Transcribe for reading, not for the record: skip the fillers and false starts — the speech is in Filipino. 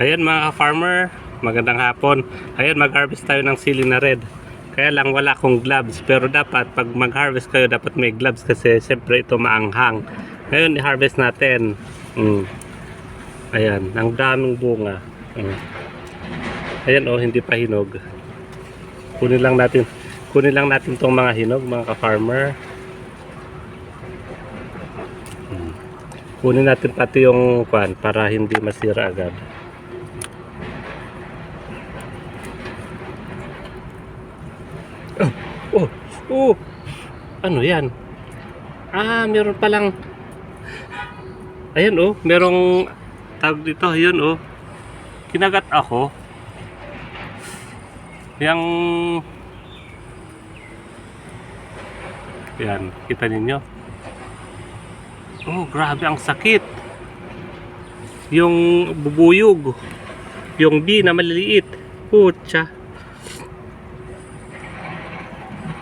Ayan mga ka-farmer, magandang hapon. Ayan, mag-harvest tayo ng sili na red. Kaya lang wala akong gloves, pero dapat pag mag-harvest kayo dapat may gloves kasi siyempre ito maanghang. Ngayon i-harvest natin. Ayan, ang daming bunga. Ayan oh, hindi pa hinog. Kunin lang natin tong mga hinog mga ka-farmer. Kunin natin pati yung kwan para hindi masira agad. Oh, ano yan? Meron palang, ayan oh, merong tawag dito, yun oh, kinagat ako. Yan, kita ninyo. Oh, grabe ang sakit. Yung bubuyog, yung bee na maliliit. Putya.